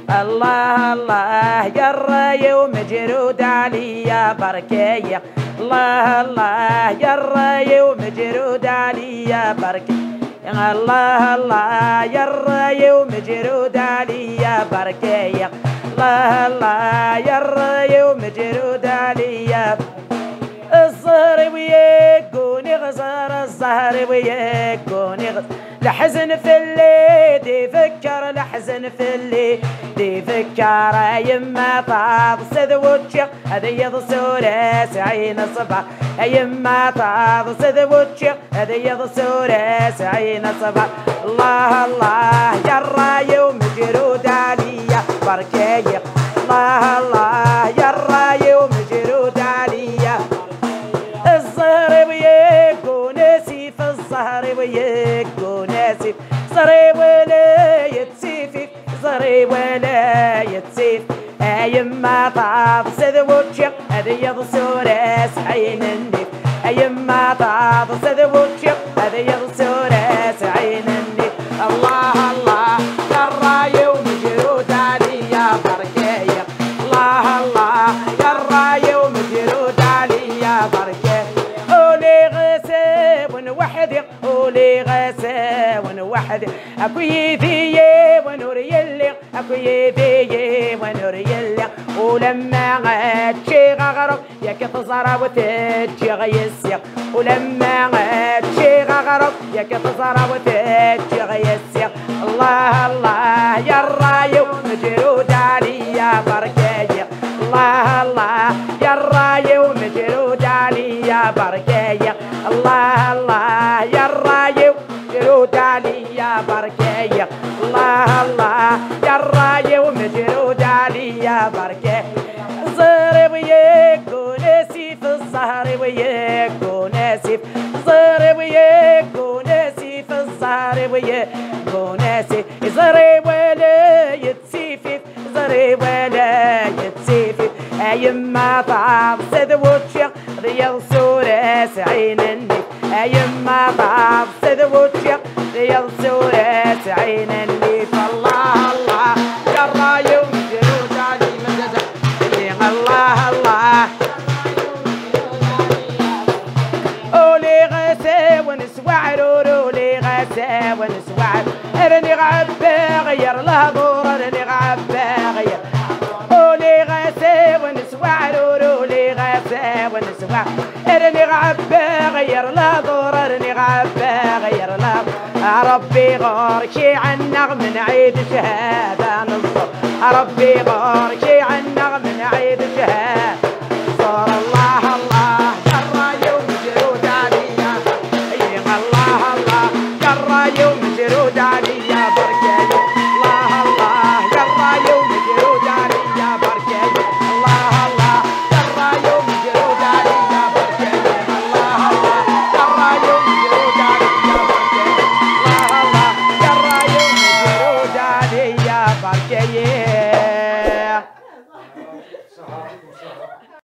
الله الله يا ومجرود علي يا بركية الله الله يا ومجرود علي يا بركية الله الله يا ومجرود علي يا بركية الله الله يا ومجرود علي يا الزهر وياكون يغزر الزهر وياكون يغزر لحزن في الليل دي فكر لحزن في الليل دي فكر يما طاب سذ وجه هذا يضصور سعين صبح يما طاب سذ وجه هذا يضصور سعين صبح الله الله يرى يوم جرود علي بركيه الله الله يرى يوم جرود علي الزهر وياكو نسيف الزهر وياكو نسيف زهري ولا يتسيفك زهري ولا يتسيف يما طاب سذ وجه هذا يضصور سعين النيف يما طاب سذ وجه هذا يضصور سعين النيف الله الله يرى يوم جرود علي يا بركيه الله الله يرى يوم جرود علي يا بركيه ونوحد قولي غسا ونوحد اكو يدي ونور يلي اكو يدي ونور يلي ولما غاتشي غغرب ياك تزرب وتجي غيسيق ولما غاتشي غغرب ياك تزرب وتجي غيسيق الله الله يرى يوم جرود علي يا بركيه الله الله يرى يوم جرود علي يا بركيه الله الله يرى يوم جرود علي يا بركيه الله الله يرى يوم جرود علي يا بركيه زهر وياكو نسيف الزهر وياكو نسيف زهر وياكو نسيف الزهر وياكو نسيف زهري ولا يتسيفف زهري ولا يتسيفف يما طاب سذ وجه رياض سورة سعين النيف يما طاب سذ وجه رياض سورة سعين النيف الله الله يرى يوم جرود علي مدد الله الله أولي غسا ونسوعر أولي غسا ونسوعر ارني غبا غير لها دور ارني غبا غير أولي غسا ونسوعر أولي غسا ونسوعر ارني غبا غير لها دور ارني غبا غير لها ربي غاركي عنا من عيد شهادة نصر ربي غاركي عنا من عيد شهادة